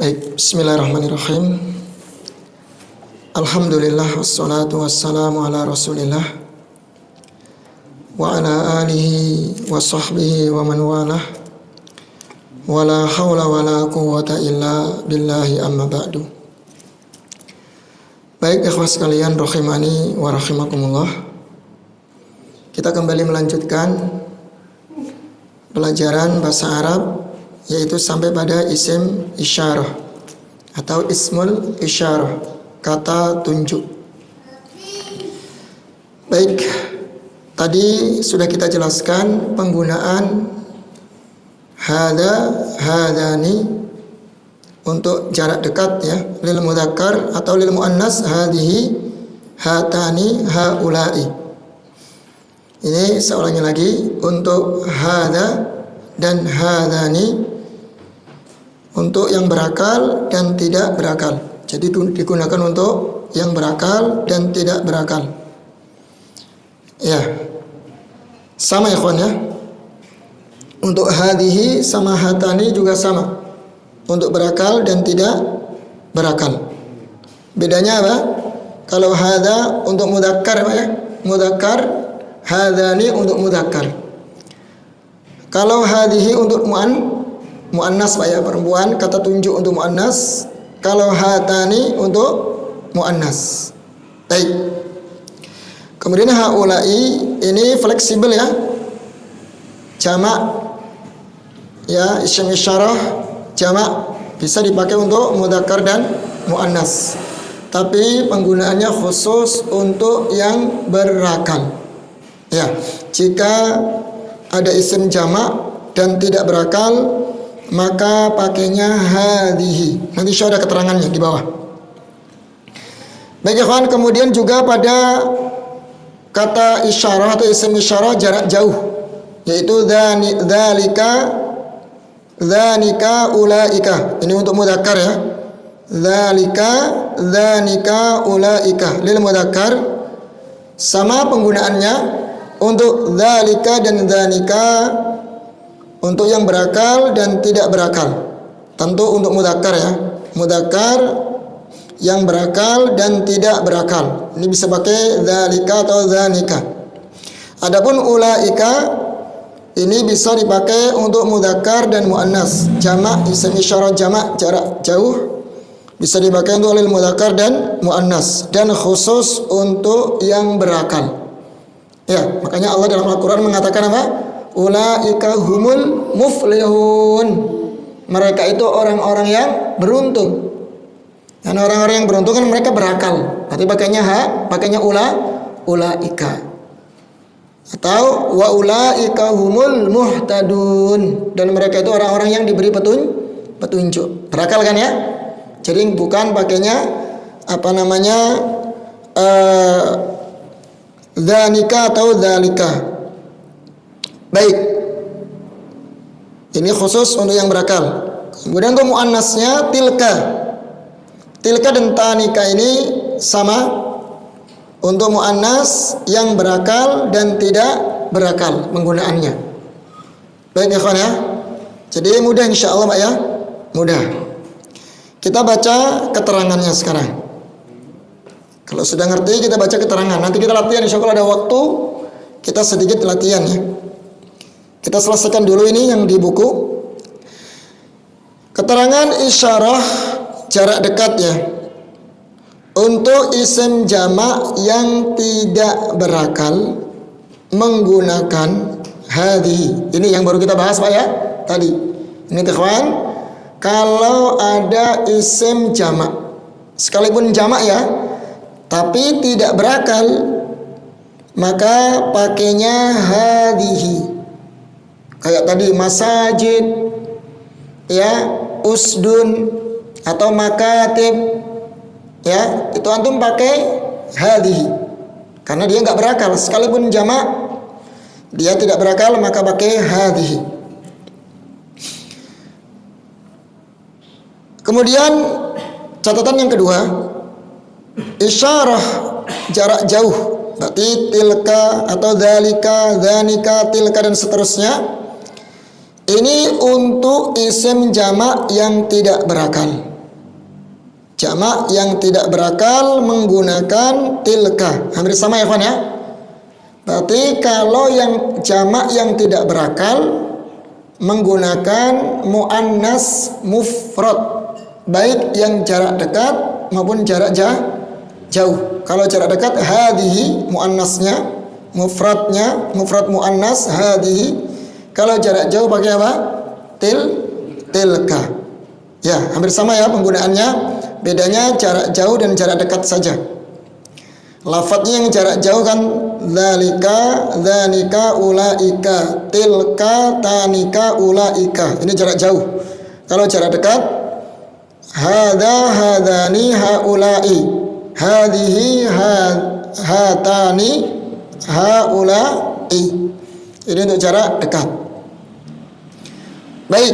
Baik, bismillahirrahmanirrahim. Alhamdulillah wassalatu wassalamu ala Rasulillah wa ala alihi wa sahbihi wa man walah. Wala haula wala quwwata illa billahi amma ba'du. Baik ikhwas sekalian rahimani wa rahimakumullah. Kita kembali melanjutkan pelajaran bahasa Arab, yaitu sampai pada isim isyarah atau ismul isyarah, kata tunjuk. Baik, tadi sudah kita jelaskan penggunaan hada, hadani untuk jarak dekat ya, lil mudzakkar atau lil muannas hadhihi, hatani, haula'i. Ini seolahnya lagi untuk hada dan hadani untuk yang berakal dan tidak berakal. Jadi digunakan untuk yang berakal dan tidak berakal. Ya, sama ya kawan ya. Untuk hadihi sama hatani juga sama, untuk berakal dan tidak berakal. Bedanya apa? Kalau hada untuk mudzakkar ya, mudzakkar, hadani untuk mudzakkar. Kalau hadihi untuk muannas Pak ya, perempuan, kata tunjuk untuk muannas. Kalau hatani untuk muannas. Baik. Kemudian haula'i ini fleksibel ya. Jamak ya, isim isyarah jamak bisa dipakai untuk mudzakkar dan muannas. Tapi penggunaannya khusus untuk yang berakal. Ya, jika ada isim jamak dan tidak berakal, maka pakainya hadhihi. Nanti ada keterangannya di bawah. Baik ya kawan, kemudian juga pada kata isyarah atau isim isyarah jarak jauh, yaitu dzalika, dzanika, ulaika. Ini untuk mudzakkar ya. Dzalika, dzanika, ulaika lil mudzakkar. Sama penggunaannya untuk dzalika dan dzanika untuk yang berakal dan tidak berakal. Tentu untuk mudzakkar ya. Mudzakkar yang berakal dan tidak berakal. Ini bisa pakai dzalika atau dzanika. Adapun ulaika ini bisa dipakai untuk mudzakkar dan muannas. Jamak, isim isyarah jamak jarak jauh bisa dipakai untuk lil mudzakkar dan muannas, dan khusus untuk yang berakal. Ya, makanya Allah dalam Al-Qur'an mengatakan apa? Ulaika humul muflihun. Mereka itu orang-orang yang beruntung. Dan orang-orang yang beruntung kan mereka berakal. Berarti pakainya ulaika. Atau wa ulaika humul muhtadun. Dan mereka itu orang-orang yang diberi petunjuk. Berakal kan ya? Jadi bukan pakainya apa namanya? Dzanika atau dzalika. Baik, ini khusus untuk yang berakal. Kemudian untuk muannasnya tilka. Tilka dan tanika ini sama untuk muannas yang berakal dan tidak berakal penggunaannya. Baik ya kawan ya. Jadi mudah insya Allah Pak ya. Mudah. Kita baca keterangannya sekarang. Kalau sudah ngerti kita baca keterangan. Nanti kita latihan, insya Allah ada waktu kita sedikit latihan ya. Kita selesaikan dulu ini yang di buku. Keterangan isyarah jarak dekat ya. Untuk isim jamak yang tidak berakal menggunakan hadhi. Ini yang baru kita bahas Pak ya tadi. Ini kawan, kalau ada isim jamak, sekalipun jamak ya, tapi tidak berakal, maka pakainya hadhihi. Kayak tadi masajid ya, usdun atau makatib ya, itu antum pakai hadhihi karena dia nggak berakal. Sekalipun jamak dia tidak berakal, maka pakai hadhihi. Kemudian catatan yang kedua, isyarah jarak jauh, berarti tilka atau dzalika, dzanika, tilka dan seterusnya. Ini untuk isim jamak yang tidak berakal. Jamak yang tidak berakal menggunakan tilka. Hampir sama ya kawan ya. Berarti kalau yang jamak yang tidak berakal menggunakan muannas mufrad, baik yang jarak dekat maupun jarak jauh. Kalau jarak dekat hadhihi muannasnya, mufrad muannas hadhihi. Kalau jarak jauh pakai apa? Tilka. Ya, hampir sama ya penggunaannya. Bedanya jarak jauh dan jarak dekat saja. Lafadznya yang jarak jauh kan dzalika, dzanika, ulaika, tilka, tanika, ulaika. Ini jarak jauh. Kalau jarak dekat hadza, hadzani, haulai, hadhihi, hatani, haulai. Ini untuk jarak dekat. Baik,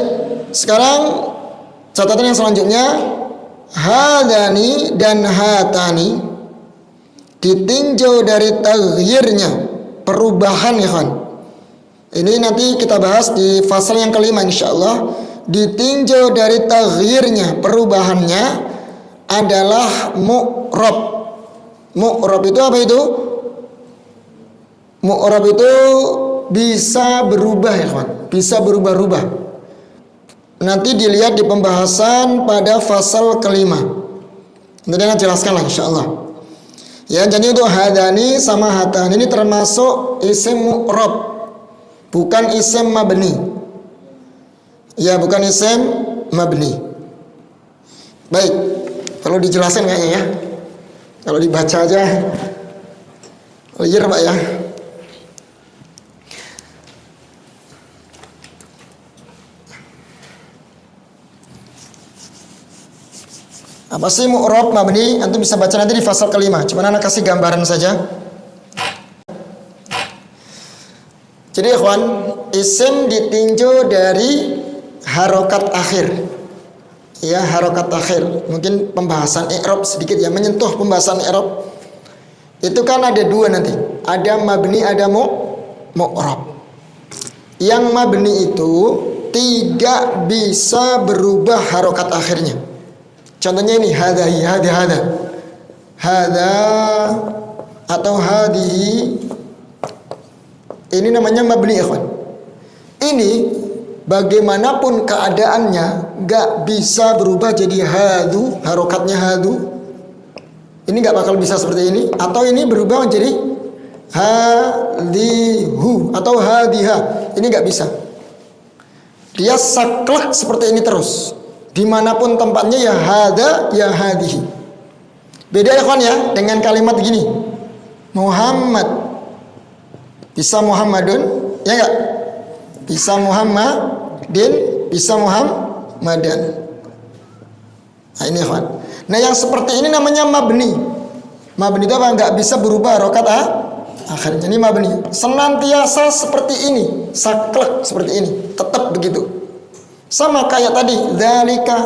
sekarang catatan yang selanjutnya, hadani dan hatani ditinjau dari taghyirnya, perubahan ya kan. Ini nanti kita bahas di fasal yang kelima insyaallah. Ditinjau dari taghyirnya, perubahannya adalah mu'rab. Mu'rab itu apa itu? Mu'rab itu bisa berubah ya kan, bisa berubah-ubah. Nanti dilihat di pembahasan pada fasal kelima. Nanti akan jelaskan lah insyaallah. Ya, jadi untuk hadani sama hatani ini termasuk isim mu'rab, bukan isim mabni. Ya, bukan isim mabni. Baik, kalau dijelaskan kayaknya ya. Kalau dibaca aja liar Pak ya. Apa sih mu'rab mabni? Antum bisa baca nanti di fasal kelima. Cuma anak kasih gambaran saja. Jadi ikhwan, isim ditinjau dari harokat akhir. Ya, harokat akhir. Mungkin pembahasan i'rab sedikit ya, menyentuh pembahasan i'rab. Itu kan ada dua nanti. Ada mabni, ada mu'rab. Yang mabni itu tidak bisa berubah harokat akhirnya. Contohnya ini hadahi, hada atau hadihi. Ini namanya mabni ikhwan. Ini bagaimanapun keadaannya gak bisa berubah jadi hadu, harokatnya hadu. Ini gak bakal bisa seperti ini. Atau ini berubah menjadi hadihu atau hadiha. Ini gak bisa. Dia saklek seperti ini terus. Dimanapun tempatnya ya hada, ya hadihi. Beda ya kawan ya dengan kalimat gini, Muhammad. Bisa Muhammadun, ya enggak? Bisa Muhammadin, bisa Muhammadan. Nah ini kawan. Nah yang seperti ini namanya mabni. Mabni itu apa? Enggak bisa berubah harokat akhirnya. Ini mabni. Senantiasa seperti ini, saklek seperti ini, tetap begitu. Sama kayak tadi, dzalika.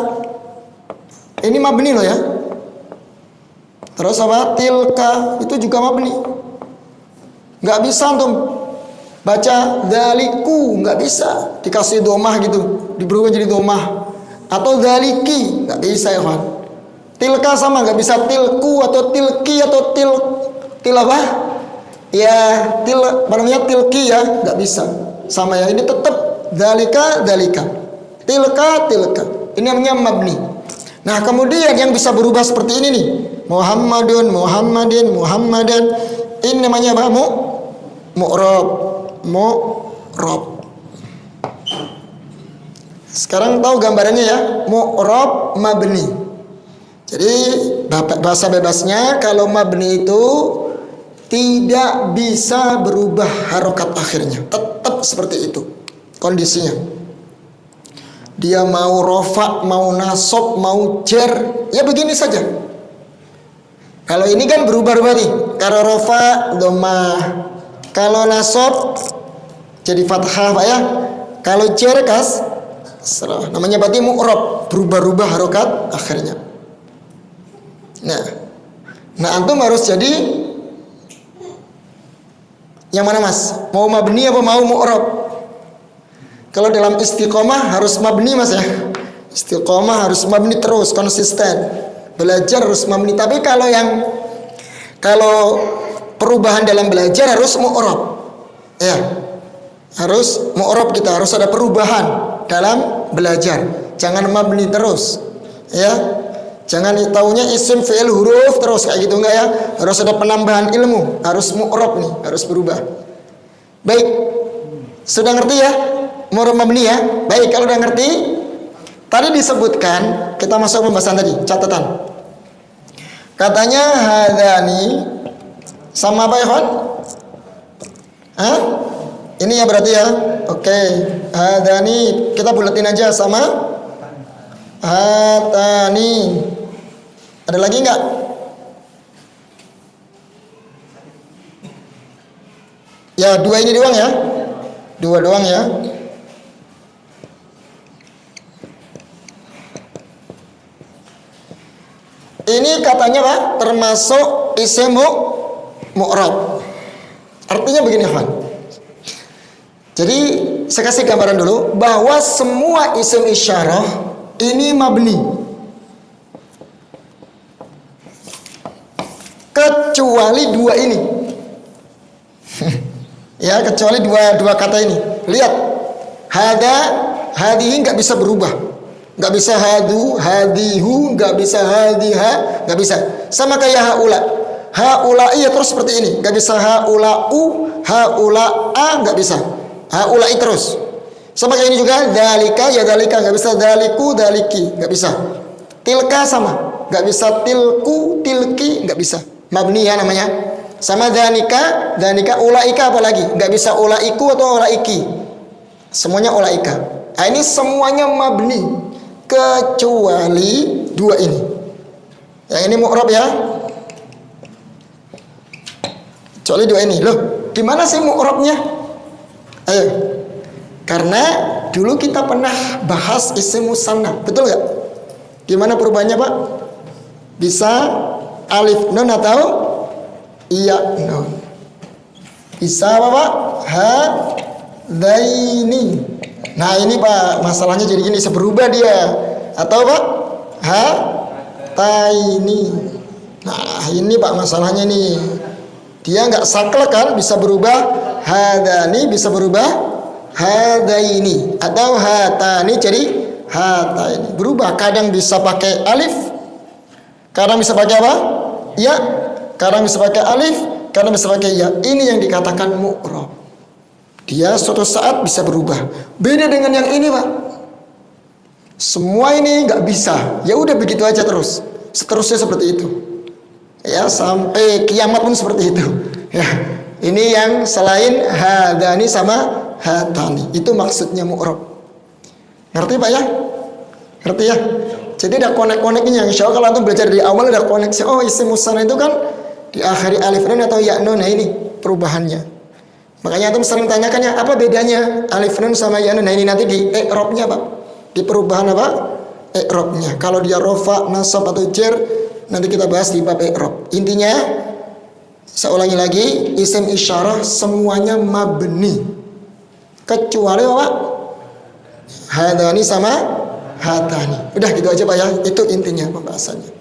Ini mabni loh ya. Terus apa? Tilka, itu juga mabni. Nggak bisa untuk baca dzaliku, nggak bisa. Dikasih domah gitu, diberubah jadi domah. Atau dzaliki, nggak bisa ya kan. Tilka sama, nggak bisa tilku atau tilki atau til apa? Ya, apa namanya tilki ya, nggak bisa. Sama ya, ini tetap dzalika, dzalika. Tilka. Ini namanya mabni. Nah, kemudian yang bisa berubah seperti ini nih. Muhammadun, Muhammadin, Muhammadan. Ini namanya apa? Mu'rab. Sekarang tahu gambarannya ya? Mu'rab mabni. Jadi bahasa bebasnya kalau mabni itu tidak bisa berubah harokat akhirnya. Tetap seperti itu kondisinya. Dia mau rofa, mau nasab, mau jer, ya begini saja. Kalau ini kan berubah-ubah nih. Kalau rofa, dhammah. Kalau nasab, jadi fathah Pak ya. Kalau jer, kasrah. Namanya berarti mu'rab, berubah-ubah harokat akhirnya. Nah antum harus jadi yang mana mas? Mau mabni apa mau mu'rab? Kalau dalam istiqomah harus mabni mas ya. Istiqomah harus mabni terus, konsisten. Belajar harus mabni. Tapi kalau perubahan dalam belajar harus mu'rab. Ya. Harus mu'rab, kita harus ada perubahan dalam belajar. Jangan mabni terus. Ya. Jangan taunya isim fi'il huruf terus kayak gitu, enggak ya. Harus ada penambahan ilmu, harus mu'rab nih, harus berubah. Baik. Sudah ngerti ya? Mu'rab mabni ya? Baik, kalau udah ngerti, tadi disebutkan, kita masuk pembahasan tadi, catatan. Katanya hadani sama apa ya, Ikhwan? Hah? Ini ya berarti ya. Oke, hadani kita buletin aja sama hatani. Ada lagi enggak? Ya, dua ini doang ya. Dua doang ya. Ini katanya Pak, termasuk isim mu'rab. Artinya begini, Pak. Jadi saya kasih gambaran dulu bahwa semua isim isyarah ini mabni. Kecuali dua ini. Ya, kecuali dua kata ini. Lihat. Hadihi nggak bisa berubah. Nggak bisa hadu, hadihu, nggak bisa hadiha, nggak bisa. Sama kayak haula. Haulai ya terus seperti ini. Nggak bisa haulau, haula'a, nggak bisa. Haulai terus. Sama kayak ini juga. Dalika ya dalika, nggak bisa. Daliku, daliki, nggak bisa. Tilka sama, nggak bisa. Tilku, tilki, nggak bisa. Mabni ya namanya. Sama danika, ulaika apalagi. Nggak bisa ulaiku atau ulaiki. Semuanya ulaika. Nah, ini semuanya mabni. Kecuali dua ini. Yang ini mu'rab ya. Kecuali dua ini. Loh, gimana sih mu'rabnya? Ayo. Karena dulu kita pernah bahas isim musanna, betul nggak? Gimana perubahannya Pak? Bisa alif nun atau iya nun. Bisa apa Pak? Hadaini. Nah ini Pak, masalahnya jadi gini, bisa berubah dia. Atau Pak, hataini. Nah ini Pak masalahnya nih. Dia nggak saklek kan, bisa berubah hadani, bisa berubah hadaini. Atau hatani jadi hataini. Berubah, kadang bisa pakai alif, kadang bisa pakai apa? Ya, kadang bisa pakai alif, kadang bisa pakai ya. Ini yang dikatakan mu'rab. Dia suatu saat bisa berubah. Beda dengan yang ini Pak. Semua ini nggak bisa. Ya udah begitu aja terus. Seterusnya seperti itu. Ya sampai kiamat pun seperti itu. Ya ini yang selain hadani sama hatani. Itu maksudnya mu'rab. Ngerti Pak ya? Ngerti ya? Jadi ada konek-koneknya. Insya Allah kalau antum belajar dari awal ada koneksi. Oh isim musanna itu kan diakhiri alif nun atau ya nun. Nah ini perubahannya. Makanya antum sering tanyakan ya, apa bedanya alif nun sama ya nun? Nah ini nanti di i'rabnya Pak. Di perubahan apa? I'rabnya. Kalau dia rofa, nasab atau jar, nanti kita bahas di bab i'rab. Intinya, saya ulangi lagi, isim isyarah semuanya mabni. Kecuali apa? Hadani sama hatani. Udah gitu aja Pak ya. Itu intinya pembahasannya.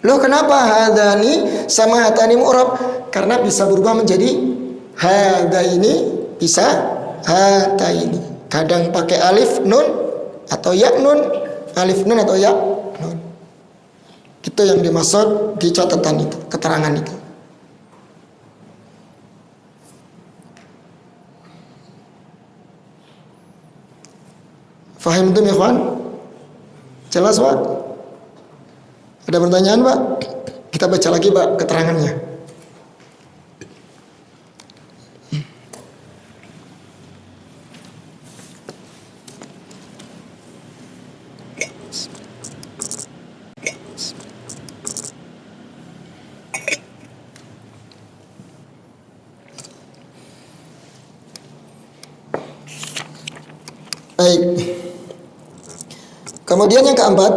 Loh kenapa hadani sama hatani mu'rab? Karena bisa berubah menjadi hadaini, bisa hataini. Kadang pakai alif nun atau ya nun, alif nun atau ya nun. Itu yang dimaksud di catatan itu, keterangan itu. Fahim itu ikhwan? Jelas Pak? Ada pertanyaan Pak? Kita baca lagi Pak keterangannya. Baik. Kemudian yang keempat,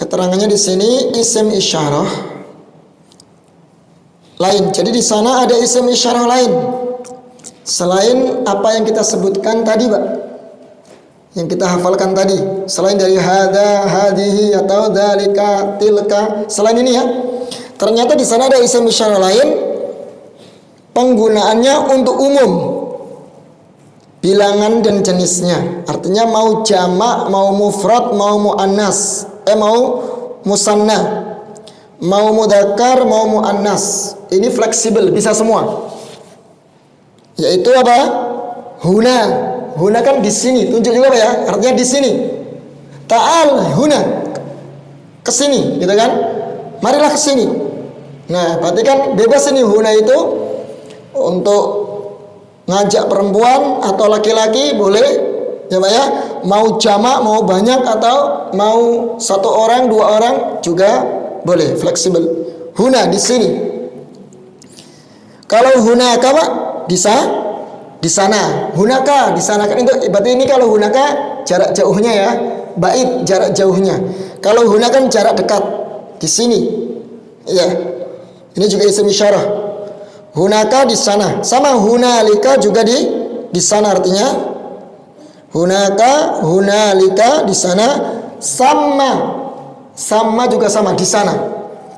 keterangannya di sini isim isyarah lain. Jadi di sana ada isim isyarah lain selain apa yang kita sebutkan tadi, Pak. yang kita hafalkan tadi, selain dari hada, hadihi atau dalika, tilka, selain ini ya, ternyata di sana ada isim isyarah lain, penggunaannya untuk umum, bilangan dan jenisnya. Artinya mau jamak, mau mufrad, mau muannas, mau musanna, mau mudzakkar, mau muannas. Ini fleksibel, bisa semua. Yaitu apa? Huna. Huna kan di sini, tunjuk juga Pak ya. Artinya di sini. Ta'al huna. Ke sini, gitu kan? Marilah ke sini. Nah, berarti kan bebas ini huna itu untuk ngajak perempuan atau laki-laki boleh, ya Pak ya. Mau jamak, mau banyak atau mau satu orang, dua orang juga boleh, fleksibel. Huna di sini. Kalau hunaka Pak, di sana. Hunaka di sana kan itu berarti ini kalau hunaka jarak jauhnya ya, bait jarak jauhnya. Kalau huna kan jarak dekat, di sini. Ya. Ini juga isim isyarah. Hunaka di sana. Sama hunalika juga di sana artinya. Hunaka, hunalika di sana, sama juga sama di sana.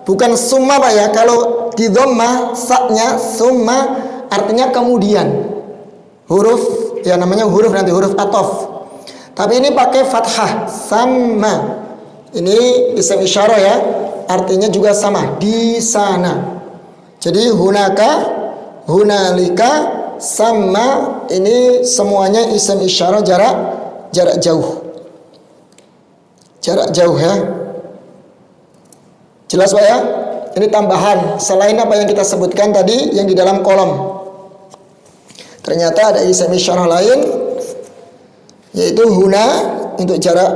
Bukan summa Pak ya. Kalau di dhammah saknya summa artinya kemudian. Huruf ya namanya huruf nanti huruf ataf. Tapi ini pakai fathah sama. Ini isim isyarah ya. Artinya juga sama di sana. Jadi hunaka, hunalika, sama ini semuanya isim isyarah jarak jauh. Jarak jauh ya. Jelas Pak ya? Ini tambahan selain apa yang kita sebutkan tadi yang di dalam kolom. Ternyata ada isim isyarah lain yaitu huna untuk jarak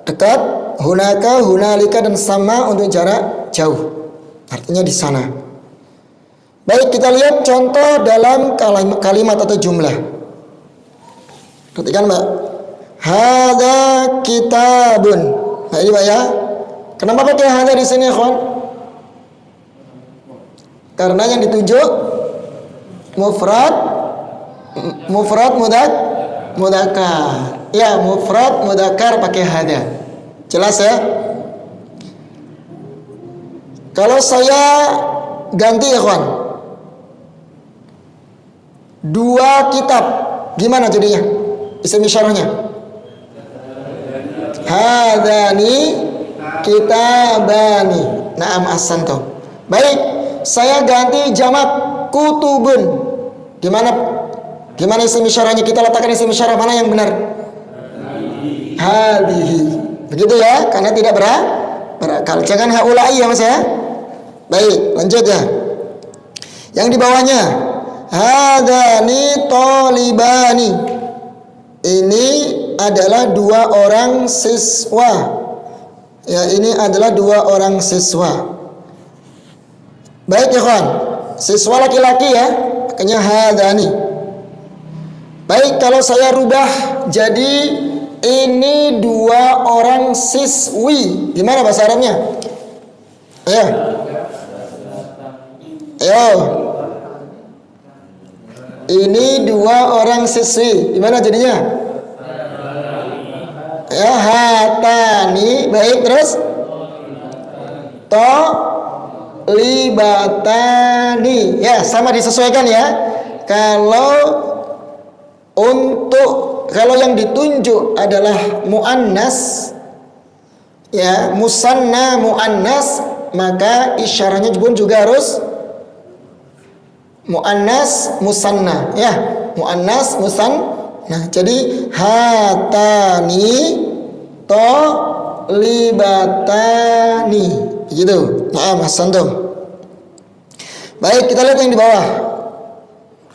dekat, hunaka, hunalika dan sama untuk jarak jauh. Artinya di sana. Baik, kita lihat contoh dalam kalimat atau jumlah. Perhatikan Mbak. Hada kitabun. Nah ini Pak ya. Kenapa pakai hada di sini, kawan? Karena yang ditunjuk mufrad mudzakkar. Ya, mufrad mudzakkar pakai hada. Jelas ya? Kalau saya ganti ya, kawan. 2 kitab. Gimana jadinya? Isim isyarahnya. Hadani kitabani. Naam ahsantum. Baik, saya ganti jamak kutubun. Gimana isim isyarahnya? Kita letakkan isim isyarah mana yang benar? Hadihi. Begitu ya, karena tidak berakal. Jangan haulai ya Mas ya. Baik, lanjut ya. Yang di bawahnya hadani tolibani. Ini adalah 2 orang siswa. Ya, ini adalah 2 orang siswa. Baik ya kawan, siswa laki-laki ya, makanya hadani. Baik, kalau saya rubah jadi ini 2 orang siswi. Gimana bahasa Arabnya? Ayo. Ini 2 orang siswi. Gimana jadinya? Ya, hatani. Baik, terus libatani. Ya, sama disesuaikan ya. Kalau yang ditunjuk adalah muannas ya, musanna muannas, maka isyarahnya pun juga harus muannas musanna ya, muannas musanna. Jadi hatani libatani gitu. Nah, Mas Santum. Baik, kita lihat yang di bawah.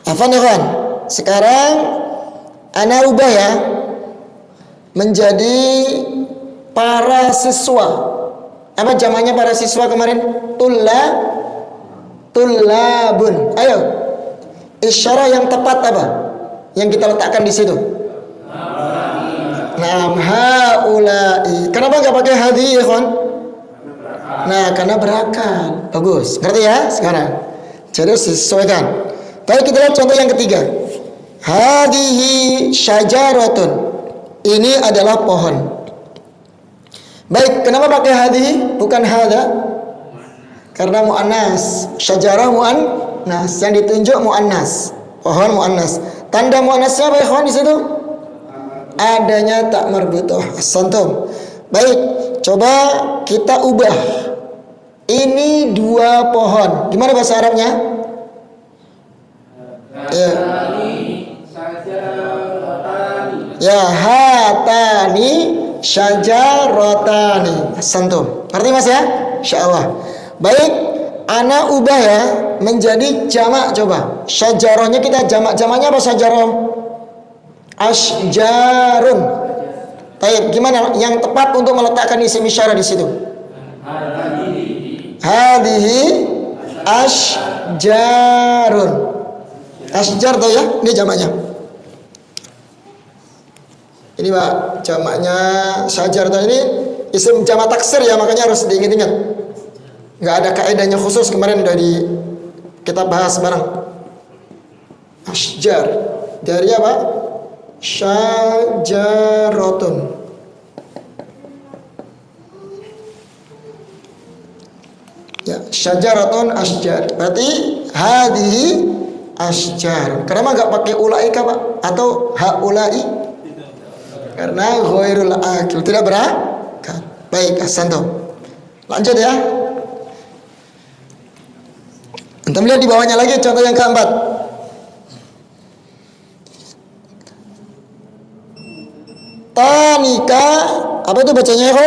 Afan ya kan? Sekarang ana ubah ya menjadi para siswa. Apa jamannya para siswa kemarin? Tullabun. Ayo. Isyarah yang tepat apa? Yang kita letakkan di situ. Naam haulai. Kenapa enggak pakai hadhi ya, kawan? Nah, karena berakal. Bagus. Ngerti ya sekarang? Jadi sesuaikan. Baik, kita lihat contoh yang ketiga. Hadhihi syajaratun. Ini adalah pohon. Baik, kenapa pakai hadhihi bukan hadza? Karena muannas. Syajarah muannas, yang ditunjuk muannas. Pohon muannas. Tanda muannasnya apa ikhwan di situ? Adanya tak marbutoh. Santum. Baik, coba kita ubah. Ini dua pohon. Gimana bahasa Arabnya? Ya. Ya, hatani syajaratani. Santum. Ngerti Mas ya? Insyaallah. Baik, ana ubah ya menjadi jamak coba. Syajarahnya kita jamaknya apa syajarah? Asjarun. Baik, gimana yang tepat untuk meletakkan isim isyarah di situ? Hadhihi asjarun. Asjar tuh ya, ini jamaknya. Ini Pak, jamaknya syajar tuh ini isim jamak taksir ya, makanya harus diingat-ingat. Nggak ada kaidahnya khusus, kemarin udah kita bahas bareng. Asjar dari apa? Syajaratun. Ya, syajaratun asjar. Berarti hadhihi asjar. Kenapa nggak pakai ulaika Pak? Atau haulai? Karena ghairul akil, tidak berakal. Baik, asantum. Lanjut ya. Antum lihat di bawahnya lagi contoh yang keempat. Tanika, apa itu bacanya ya,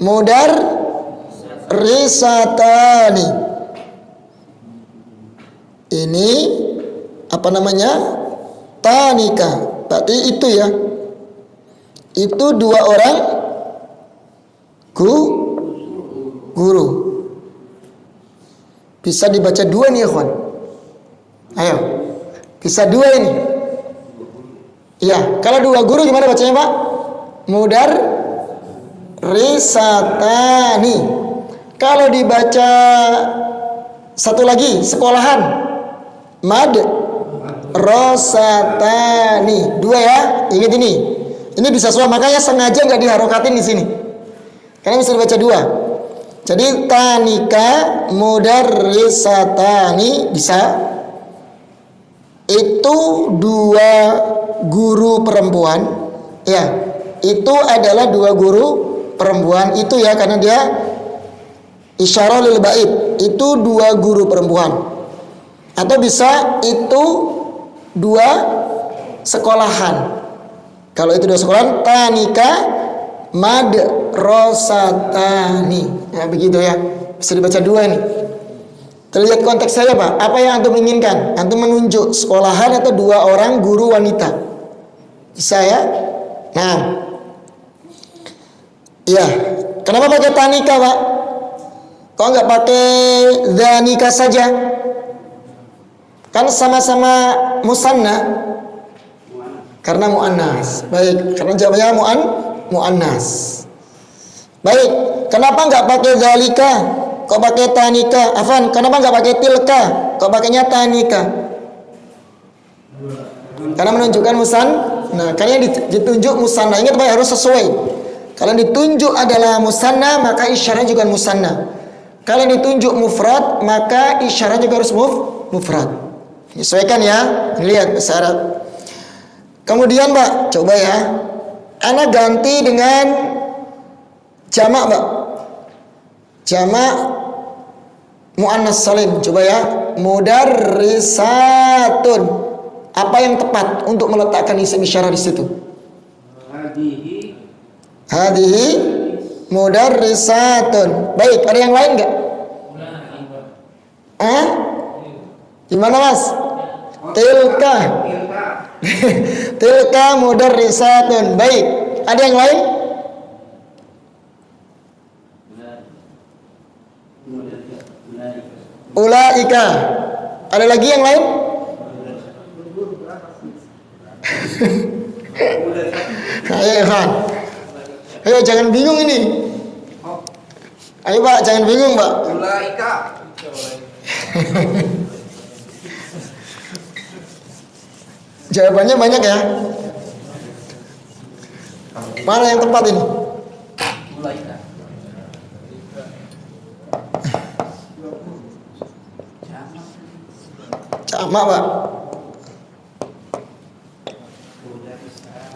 Mudar risatani. Ini apa namanya? Tanika. Berarti itu ya. Itu dua orang guru. Bisa dibaca dua nih ya, kawan. Ayo. Bisa dua ini. Iya, kalau dua guru gimana bacanya, Pak? Mudar risatani. Kalau dibaca satu lagi, sekolahan. Mad rosatani. Dua ya, ingat ini. Ini bisa semua, makanya sengaja nggak diharokatin di sini. Karena bisa dibaca dua. Jadi tanika mudarrisatani bisa. Itu dua guru perempuan. Ya, itu adalah dua guru perempuan. Itu ya, karena dia isyarah lil ba'id. Itu dua guru perempuan. Atau bisa itu dua sekolahan. Kalau itu dua sekolahan, tanika madrasatani. Ya begitu ya. Bisa dibaca dua ini. Terlihat konteks saya Pak. Apa yang antum inginkan? Antum menunjuk sekolahan atau dua orang guru wanita? Bisa ya? Nah. Iya. Kenapa pakai tanika Pak? Kok nggak pakai dhanika saja? Kan sama-sama musanna. Karena mu'annas. Baik, karena jawabnya mu'annas. Baik, kenapa nggak pakai zalika? Kok pakai tanika? Afan, kenapa nggak pakai tilka? Kok pakainya tanika? Karena menunjukkan nah, karena ditunjuk musanna. Ingat Pak, harus sesuai. Kalau ditunjuk adalah musanna, maka isyaratnya juga musanna. Kalau ditunjuk mufrad, maka isyaratnya juga harus mufrad. Sesuaikan ya. Lihat syarat. Kemudian Pak, coba ya. Ana ganti dengan jamak Pak. Jamak muannas salim. Coba ya. Mudarrisatun. Apa yang tepat untuk meletakkan isim isyarah di situ? Hadhihi mudarrisatun. Baik, ada yang lain enggak? Gimana Mas? Tilka. Tilka mudarrisatun. Baik, ada yang lain? Ulaika. Ada lagi yang lain? Ayo Khan. Ayo jangan bingung ini. Ayo Pak, jangan bingung Pak. Ulaika. Jawabannya banyak ya. Mana yang tepat ini? Jamak, Pak.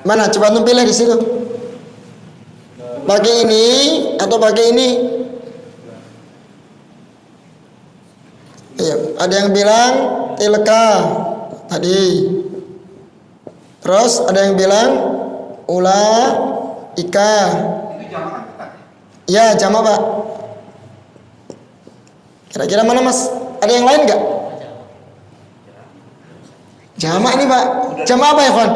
Mana? Coba antum pilih di situ. Pakai ini atau pakai ini? Iya, ada yang bilang tilka tadi. Terus ada yang bilang ulaika. Ya, jamak, Pak. Kira-kira mana, Mas? Ada yang lain nggak? Jamak ini, Pak. Jamak apa ya, Kon?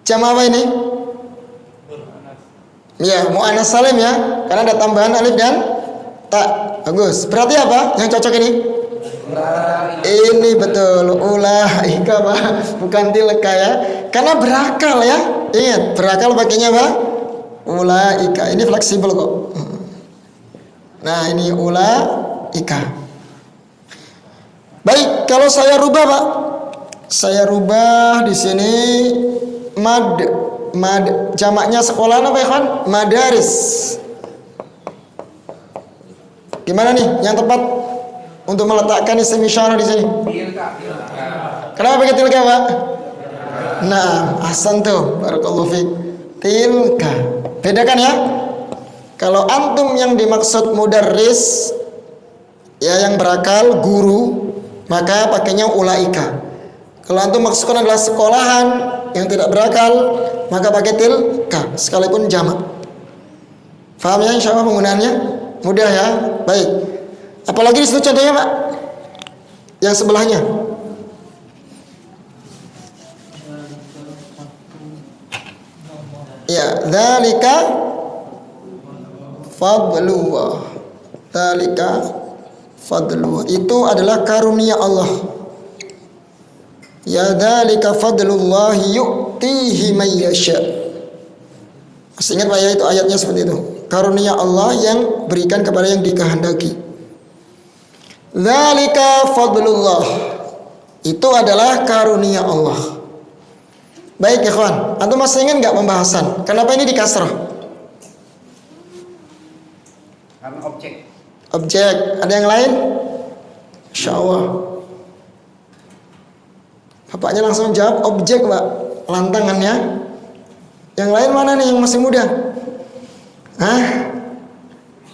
Jamak apa ini? Ya, mu'annas salim ya. Karena ada tambahan alif dan ta. Bagus. Berarti apa yang cocok ini? Ini betul. Ulaika, Pak. Bukan tilka ya. Karena berakal ya. Ingat, berakal pakainya apa? Ulaika. Ini fleksibel kok. Nah, ini ulaika. Baik, kalau saya rubah, Pak. Saya rubah di sini mad jamaknya sekolah apa ya, kan? Madaris. Gimana nih yang tepat untuk meletakkan isim isyarah di sini? Kenapa pakai tilka, Pak? Nah, ahsan tuh, barakallahu fiik. Tilka. Bedakan ya. Kalau antum yang dimaksud mudarris ya, yang berakal, guru, maka pakainya ulaika. Kalau antum maksudkan adalah sekolahan yang tidak berakal, maka pakai tilka sekalipun jamak. Faham ya insyaallah penggunaannya? Mudah ya? Baik. Apalagi di situ contohnya, Pak? Yang sebelahnya. Ya, dzalika fadlullah. Dzalika fadlullah. Itu adalah karunia Allah. Ya dzalika fadlullah yu'tihi man yasha. Masih ingat Pak ya, itu ayatnya seperti itu. Karunia Allah yang berikan kepada yang dikehendaki. Dzalika fadlullah. Itu adalah karunia Allah. Baik ikhwan, antum masih ingat enggak pembahasan? Kenapa ini di kasrah? Karena objek. Objek. Ada yang lain? Insyaallah. Bapaknya langsung jawab objek, Pak. Lantangannya. Yang lain mana nih yang masih muda? Hah?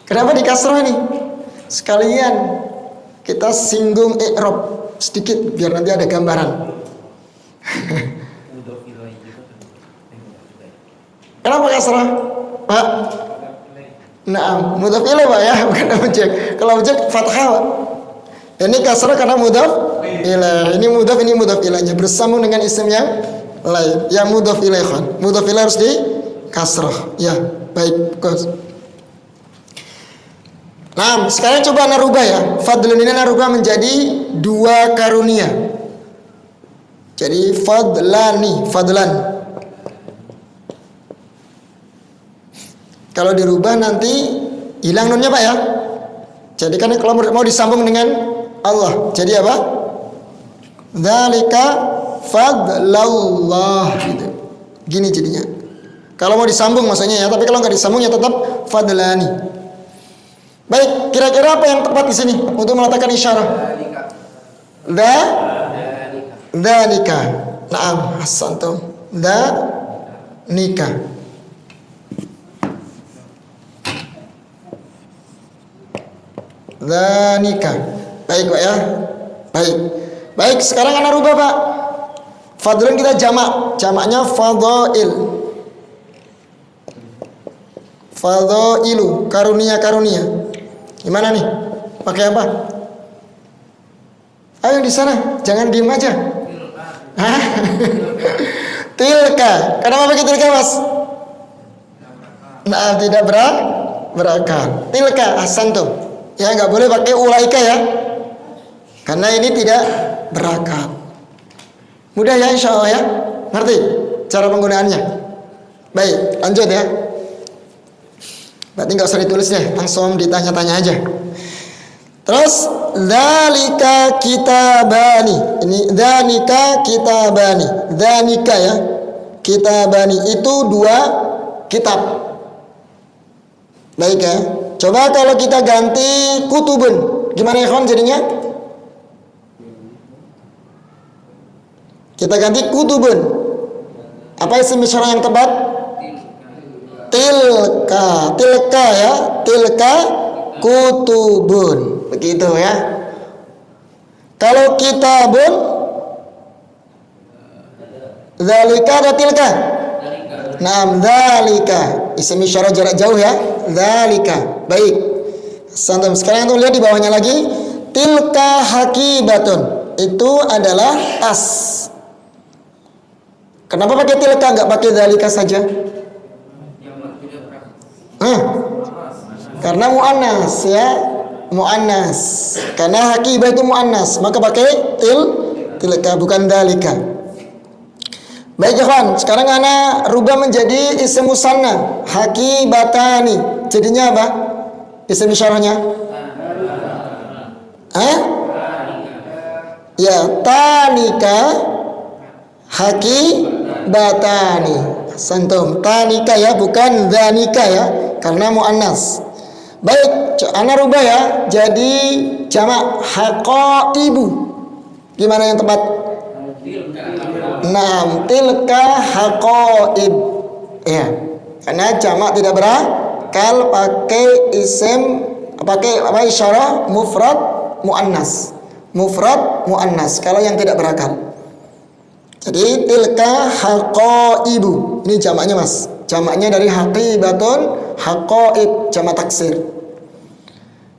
Kenapa di kasrah nih? Sekalian kita singgung i'rab sedikit biar nanti ada gambaran. Kenapa kasrah, Pak? Nah, mudhaf ilaih, Pak ya, bukan objek. Kalau objek fathah, Pak. Ini kasrah karena mudhaf ilaih. Ini mudhaf ilaihnya bersambung dengan isim yang lain. Yang mudhaf ilaih kan. Mudhaf ilaih harus di kasrah. Ya, baik, bagus. Nah, sekarang coba ana rubah ya. Fadlun ini ana rubah menjadi dua karunia. Jadi fadlan. Kalau dirubah nanti hilang nunnya, Pak ya. Jadi kan kalau mau disambung dengan Allah, jadi apa? Dzalika fadlallah gitu. Gini jadinya. Kalau mau disambung maksudnya ya, tapi kalau nggak disambung ya tetap fadlani. Baik, kira-kira apa yang tepat di sini untuk meletakkan isyarat? Dzalika. Naam, ahsantum. Dzalika. Dzanika. Baik, Pak ya. Baik, sekarang ana rubah, Pak. Fadlun kita jamak. Jamaknya fadail. Fadailu, karunia. Gimana nih? Pakai apa? Ayo di sana, jangan diem aja. Hah? Tilka. Kenapa pakai tilka, Mas? Nah, tidak berakal. Tilka, ahsantum. Ya, nggak boleh pakai ulaika ya, karena ini tidak berakal. Mudah ya insya Allah ya, ngerti cara penggunaannya. Baik, lanjut ya. Berarti nggak usah ditulis deh, langsung ditanya-tanya aja. Terus dzalika kitabani. Ini dzalika kitabani. Dzalika ya. kitabani itu 2 kitab. Baik ya. Coba kalau kita ganti kutubun, gimana ya kawan jadinya? Kita ganti kutubun. Apa isim isyarah yang tepat? Tilka ya. Tilka kutubun. Begitu ya. Kalau kitabun, dzalika atau tilka? Naam, dzalika. Isim isyarah jarak jauh ya. Dzalika. Baik. Santum. Sekarang tuh lihat di bawahnya lagi. Tilka hakibatun. Itu adalah tas. Kenapa pakai tilka, nggak pakai dzalika saja? Karena muannas ya. Muannas. Karena hakibah itu muannas, maka pakai tilka bukan dzalika. Baik ya kawan, sekarang ana rubah menjadi isim musanna, hakibatani. Jadinya apa? Isim isyarahnya? Ya, tanika hakibatani. Santum. Tanika ya, bukan dhanika ya, karena muannas. Baik, ana rubah ya, jadi jamak haqaibu. Gimana yang tepat? Naam, tilka haqaib. Ya, karena jamak tidak berakal, pakai isim, pakai apa, isyarah mufrad muannas. Mufrad muannas kalau yang tidak berakal. Jadi tilka haqaibu. Ini jamaknya Mas. Jamaknya dari haqibatun, haqaib, jamak taksir.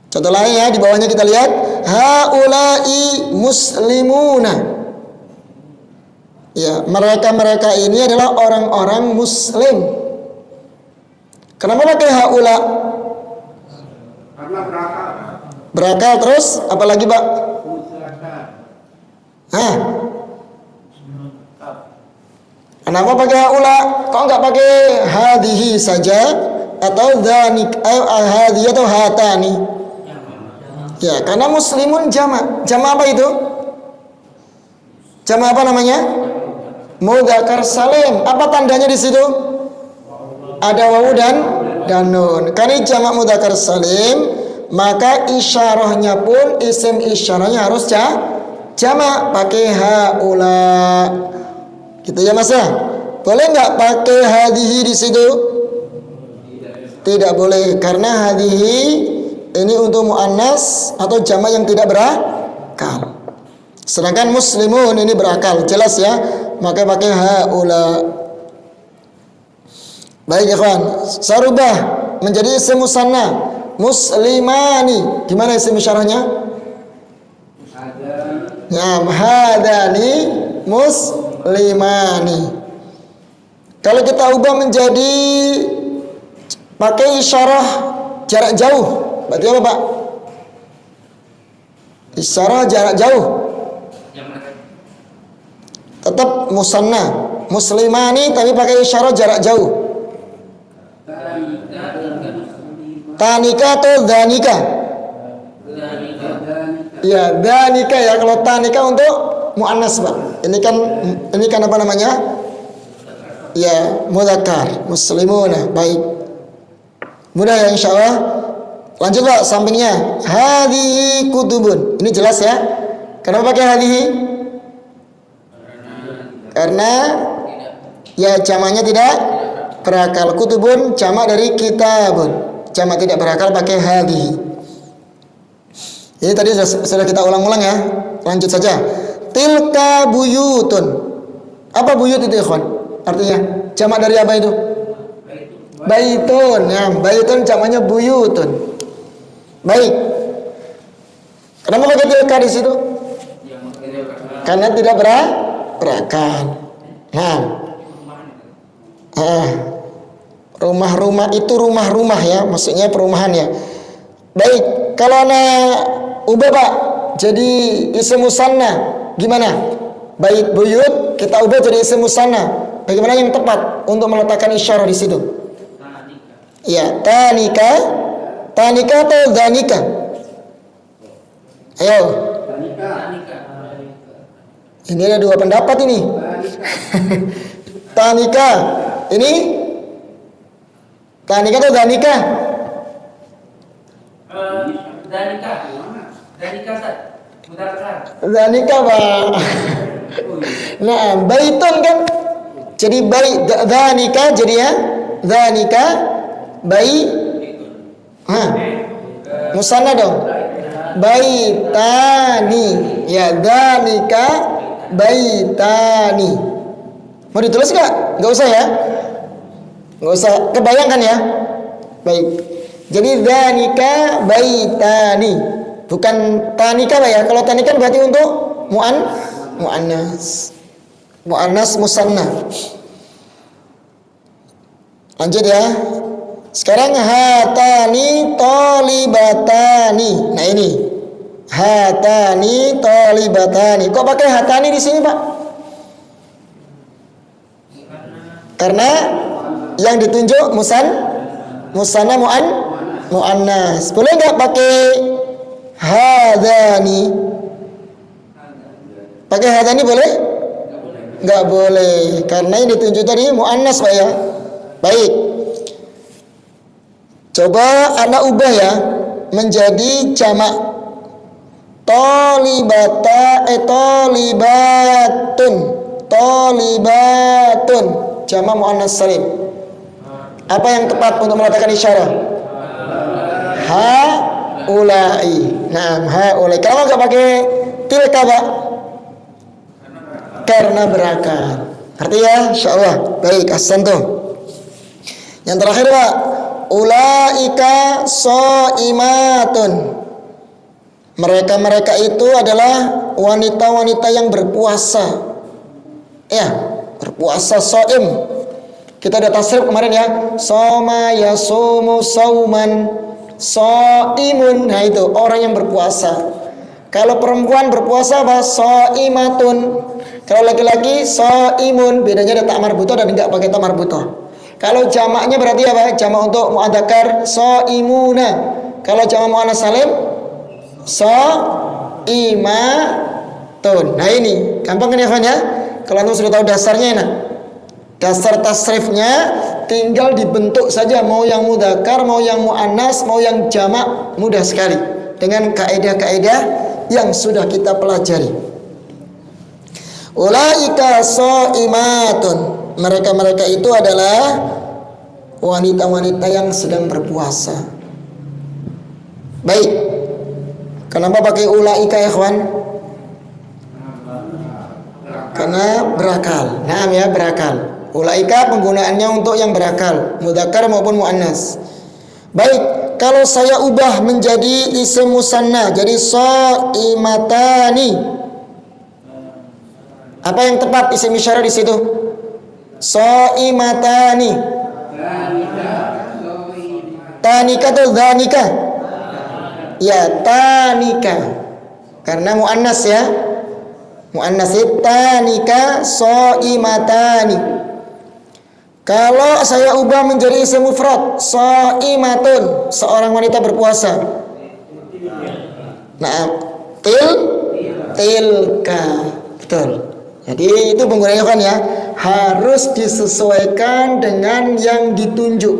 Contoh lain ya, di bawahnya kita lihat haula'i muslimuna. Ya, mereka ini adalah orang-orang muslim. Kenapa pakai haula? Karena berakal. Berakal terus apalagi, Pak? Kenapa pakai haula? Kok enggak pakai hadhihi saja atau dzanik hadhihi atau hatani? Ya, karena muslimun jamak. Jamak apa itu? Jamak apa namanya? Mudzakkar salim. Apa tandanya di situ? Ada wawu dan nun. Karena jamak mudzakkar salim, maka isyarahnya pun isim isyarahnya harus jamak, pakai haula. Gitu ya Mas ya? Boleh nggak pakai hadhihi di situ? Tidak boleh, karena hadhihi ini untuk muannas atau jamak yang tidak berakal. Sedangkan muslimun ini berakal, jelas ya, maka pakai haula. Baik ya kawan, saya rubah menjadi isim musanna, muslimani. Gimana isim isyarahnya? Ya, hadani muslimani. Kalau kita ubah menjadi pakai isyarah jarak jauh, berarti apa Pak? Isyarah jarak jauh. Tetap musanna, muslimani, tapi pakai isyarah jarak jauh. Tanika atau dhanika? Ya, dhanika ya. Kalau tanika untuk muannas Pak. Ini kan apa namanya? Ya, mudzakkar, muslimuna. Baik. Mudah ya insyaallah. Lanjut Pak, sampingnya. Hadhihi kutubun. Ini jelas ya. Kenapa pakai hadhihi? Karena ya jamaknya tidak berakal. Kutubun jamak dari kitabun. Jamak tidak berakal pakai hadhihi. Ini tadi sudah kita ulang-ulang ya. Lanjut saja. Tilka buyutun. Apa buyut itu ikhwan? Artinya jamak dari apa itu? Baitun. Ya, baitun jamaknya buyutun. Baik. Kenapa pakai tilka di situ? Karena tidak berakal. Nah, rumah-rumah itu rumah-rumah ya, maksudnya perumahan ya. Baik, kalau ubah Pak jadi isim musanna, gimana? Bait buyut kita ubah jadi isim musanna. Bagaimana yang tepat untuk meletakkan isyarah di situ? Ya, tanika atau dhanika? Ayo. Ini ada dua pendapat ini. Tanika. Ini tanika atau danika? Danika. Danika Ustaz. Mudzakkar. Danika, Bang. Nah, baitun kan? Jadi bait danika jadi ya. Danika bai. Musanna dong. Baitani. Ya, danika baitani. Mau ditulis nggak? Nggak usah ya. Nggak usah. Kebayangkan ya. Baik. Jadi danika baitani. Bukan tanika lah ya. Kalau tanika berarti untuk muannas. Muannas musanna. Lanjut ya. Sekarang hatani tolibatani. Nah ini hatani tolibatani. Kok pakai hatani di sini, Pak? Karena yang ditunjuk musanna muannas. Boleh nggak pakai hadani? Pakai hadani boleh? Nggak boleh. Karena yang ditunjuk tadi muannas, Pak ya. Baik. Coba anak ubah ya menjadi jamak. Tolibatun jamak muannas salim. Apa yang tepat untuk meletakkan isyarah? Haulai. Nah, haulai. Kenapa nggak pakai tilka, Pak? Karena berakal. Arti ya, insyaallah. Baik, ahsantum. Yang terakhir, Pak. Ulaika shaimatun. Mereka itu adalah wanita-wanita yang berpuasa. Ya, berpuasa shaim. Kita ada tasrif kemarin ya. Soma yasumu sauman shaimun. Nah itu orang yang berpuasa. Kalau perempuan berpuasa apa? Shaimatun. Kalau laki-laki shaimun. Bedanya ada tak marbutoh dan enggak pakai tak marbutoh. Kalau jamaknya berarti apa? Jamak untuk muadzakar shaimuna. Kalau jamak muannas salim shaimatun. Nah ini gampang kan ya, Fan ya? Kalau antum sudah tahu dasarnya enak. Dasar tasrifnya tinggal dibentuk saja, mau yang mudzakar, mau yang muannas, mau yang jamak, mudah sekali dengan kaidah-kaidah yang sudah kita pelajari. Ulaika shaimatun. Mereka itu adalah wanita-wanita yang sedang berpuasa. Baik. Kenapa pakai ulaika ya, kawan? Karena berakal. Nah, ya berakal. Ulaika penggunaannya untuk yang berakal, mudzakkar maupun muannas. Baik, kalau saya ubah menjadi isim musanna, jadi shaimatani. Apa yang tepat isim isyarah di situ? Shaimatani. Tanika atau dhanika? Ya, tanika. Karena muannas ya. Muannas tanika shaimatani. Kalau saya ubah menjadi isim mufrad, shaimatun, seorang wanita berpuasa. Nah, tilka. Betul. Jadi itu penggunanya kan ya, harus disesuaikan dengan yang ditunjuk.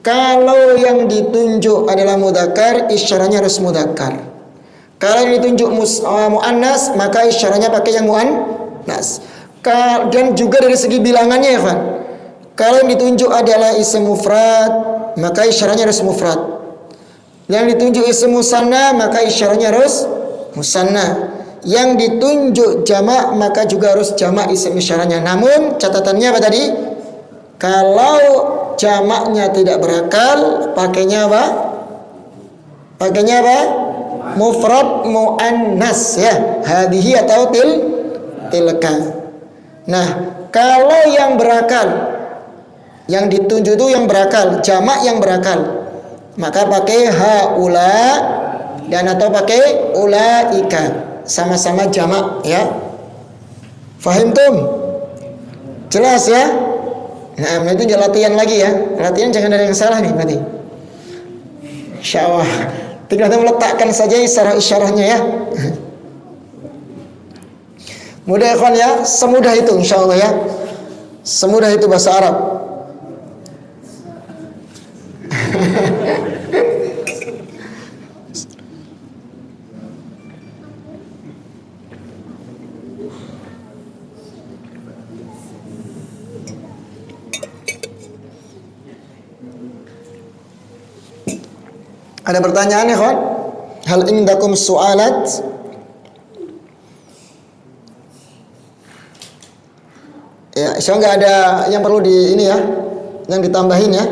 Kalau yang ditunjuk adalah mudzakkar, isyarahnya harus mudzakkar. Kalau yang ditunjuk muannas, maka isyarahnya pakai yang muannas. Dan juga dari segi bilangannya ya, Fan. Kalau yang ditunjuk adalah isim mufrad, maka isyarahnya harus mufrad. Yang ditunjuk isim musanna, maka isyarahnya harus musanna. Yang ditunjuk jamak, maka juga harus jamak isim isyarahnya. Namun catatannya apa tadi? Kalau jamaknya tidak berakal, pakainya apa? Pakainya apa? Mufrad muannas ya. Hadihi atau tilka. Nah, kalau yang berakal, yang ditunjuk itu yang berakal, jamak yang berakal, maka pakai haula dan atau pakai ulaika. Sama-sama jamak ya. Fahimtum? Jelas ya? Nah, nanti latihan lagi ya. Latihan jangan ada yang salah nih berarti. Insyaallah. Tinggal meletakkan saja isyarah-isyarahnya ya. Mudah ya kawan ya, semudah itu insyaallah ya. Semudah itu bahasa Arab. Ada pertanyaan ya kawan? Hal indakum su'alat? Ya, insya Allah nggak ada yang perlu di ini ya, yang ditambahin ya.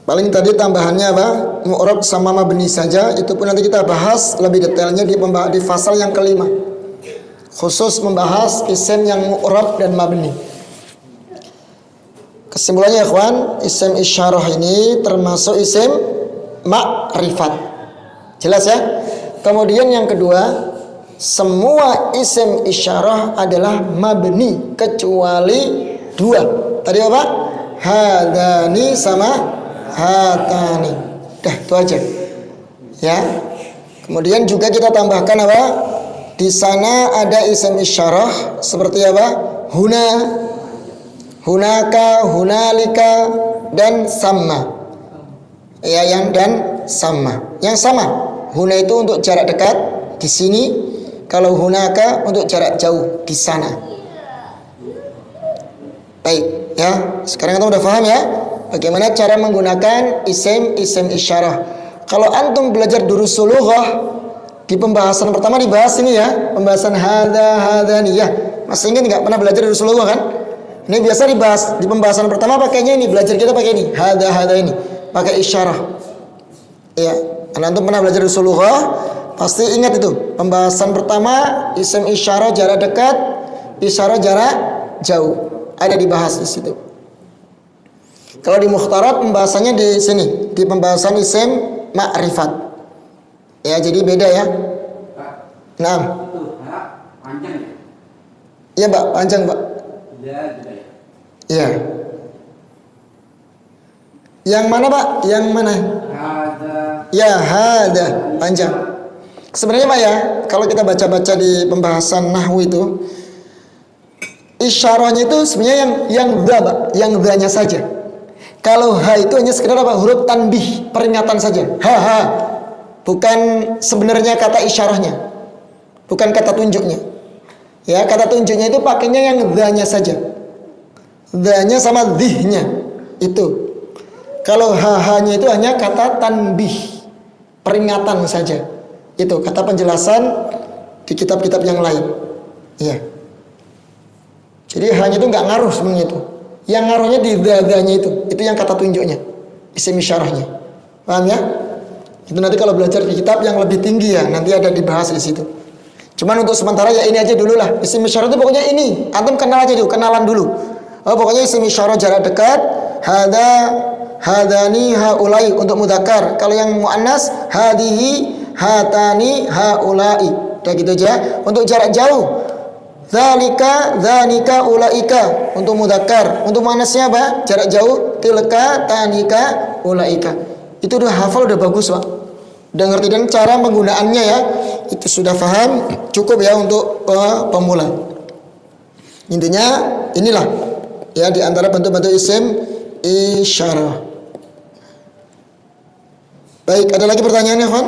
Paling tadi tambahannya apa? Mu'rab sama mabni saja. Itu pun nanti kita bahas lebih detailnya di fasal yang kelima. Khusus membahas isim yang mu'rab dan mabni. Kesimpulannya ikhwan, isim isyarah ini termasuk isim ma'rifat. Jelas ya? Kemudian yang kedua, semua isim isyarah adalah mabni kecuali dua. Tadi apa? Hadani sama hatani. Dah, itu aja. Ya. Kemudian juga kita tambahkan apa? Di sana ada isim isyarah seperti apa? Huna, hunaka, hunalika, dan sama. Ya, yang dan sama. Yang sama. Huna itu untuk jarak dekat di sini. Kalau hunaka untuk jarak jauh di sana. Baik, ya. Sekarang kita udah paham ya bagaimana cara menggunakan isim isyarah. Kalau antum belajar durusul lughah, di pembahasan pertama dibahas ini ya, pembahasan hadaniyah. Masih ingat nggak pernah belajar durusul lughah kan? Ini biasa dibahas di pembahasan pertama pakainya ini, belajar kita pakai ini, hada ini, pakai isyarah. Ya, antum pernah belajar durusul lughah? Pasti ingat itu. Pembahasan pertama isim isyarah jarak dekat, isyarah jarak jauh. Ada dibahas di situ. Kalau di mukhtarat pembahasannya di sini, di pembahasan isim ma'rifat. Ya, jadi beda ya. Nah. Itu hak panjang ya? Iya, Pak, panjang, Pak. Ya, gitu ya. Iya. Yang mana, Pak? Yang mana? Ada. Ya, hada, panjang. Sebenarnya Pak ya, kalau kita baca-baca di pembahasan nahwu itu, isyarahnya itu sebenarnya yang dha, Pak, yang dhanya saja. Kalau ha itu hanya sekedar apa? Huruf tanbih, peringatan saja. Ha. Bukan sebenarnya kata isyarahnya. Bukan kata tunjuknya. Ya, kata tunjuknya itu pakainya yang dhanya saja. Dhanya sama dhihnya. Itu. Kalau ha-hanya itu hanya kata tanbih, peringatan saja. Itu kata penjelasan di kitab-kitab yang lain. Iya. Jadi hanya itu nggak ngaruh sebenarnya itu. Yang ngaruhnya di dadanya itu yang kata tunjuknya, isim isyarahnya. Paham ya? Itu nanti kalau belajar di kitab yang lebih tinggi ya, nanti ada dibahas di situ. Cuman untuk sementara ya ini aja dulu lah. Isim isyarah itu pokoknya ini. Antum kenal aja dulu, kenalan dulu. Oh, pokoknya isim isyarah jarak dekat, hada, hadani, haulai untuk mudzakkar. Kalau yang muannas, hadihi, hatani, haulai. Udah gitu aja. Untuk jarak jauh, dzalika, dzanika, ulaika untuk mudzakkar. Untuk muannasnya apa? Jarak jauh, tilka, tanika, ulaika. Itu udah hafal, udah bagus, Pak. Udah ngerti dan cara penggunaannya ya. Itu sudah paham, cukup ya untuk pemula. Intinya inilah ya di antara bentuk-bentuk isim isyarah. Baik, ada lagi pertanyaannya, Khon?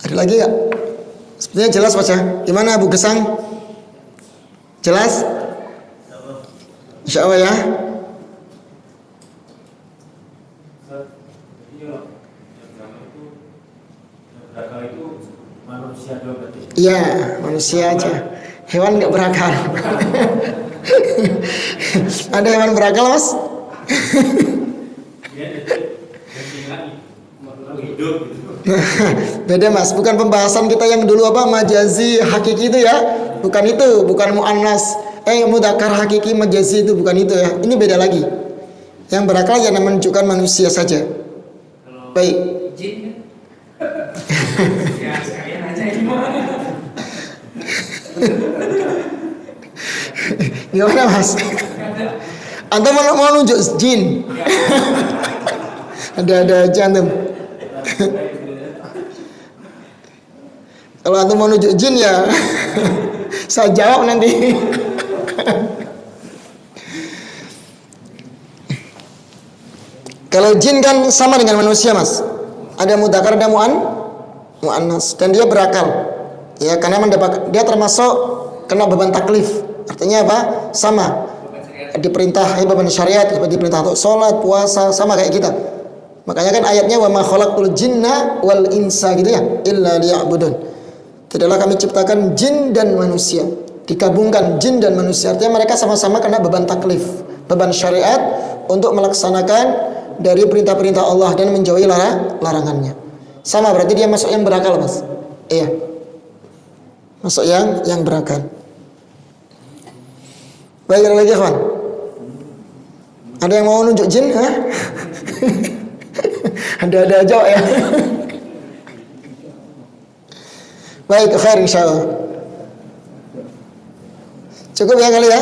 Ada lagi ya? Sepertinya jelas Pak ya. Gimana Bu Gesang? Jelas? Insya Allah ya. Iya, manusia aja. Hewan nggak berakal. Ada hewan berakal, Mas? Beda Mas, bukan pembahasan kita yang dulu apa majazi hakiki itu ya, bukan itu, bukan muannas, mudzakkar hakiki majazi itu bukan itu ya, ini beda lagi. Yang berakal yang menunjukkan manusia saja. Baik. Jin. Ya sekalian aja ini. Gimana Mas? Antum mau nunjuk jin? Ada aja antum. Kalau antum mau nunjuk jin ya saya jawab nanti. Kalau jin kan sama dengan manusia, Mas. Ada mudzakkar, ada muannas, dan dia berakal. Ya, karena dia termasuk kena beban taklif. Artinya apa? Sama. Diperintah beban syariat, diperintah untuk sholat, puasa, sama kayak kita. Makanya kan ayatnya wa ma khalaqtul jinna wal insa gitu ya, illa liya'budun. Tidaklah kami ciptakan jin dan manusia. Digabungkan jin dan manusia. Artinya mereka sama-sama kena beban taklif, beban syariat untuk melaksanakan dari perintah-perintah Allah dan menjauhi larangannya. Sama, berarti dia masuk yang berakal, Mas. Iya. Masuk yang berakal. Baik, ada lagi, kawan? Ada yang mau nunjuk jin? Hah? Ada aja ya. Baik, khair insyaallah. Cukup ya kali ya?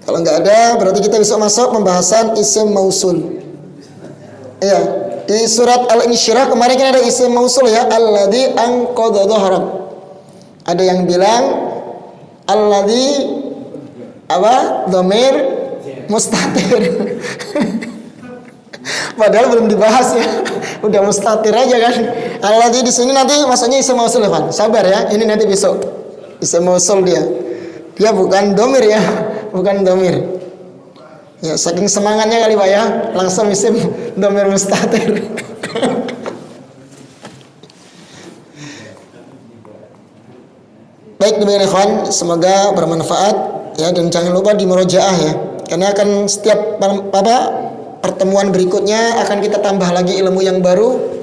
Kalau nggak ada, berarti kita bisa masuk pembahasan isim mausul. Iya, di surat Al-Insyirah kemarin kan ada isim mausul ya, alladzi anqadha dhahrak. Ada yang bilang alladzi apa? Dhamir mustatir. Padahal belum dibahas ya. Udah mustatir aja kan. Alladzi di sini nanti maksudnya isim mausul ya, Pak. Sabar ya, ini nanti besok. Isim mausul dia. Dia bukan domir ya, bukan domir. Ya, saking semangatnya kali Pak ya, langsung isim domir mustatir. Baik, demikian ikhwan, semoga bermanfaat ya, dan jangan lupa di murojaah ya. Karena akan setiap pertemuan berikutnya akan kita tambah lagi ilmu yang baru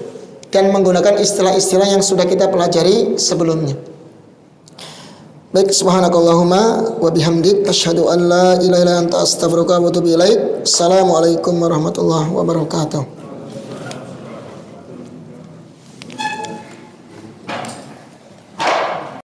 dan menggunakan istilah-istilah yang sudah kita pelajari sebelumnya. Baik, subhanakallahumma wa bihamdik asyhadu an la ilaha illa anta astaghfiruka wa atubu ilaik. Assalamualaikum warahmatullahi wabarakatuh.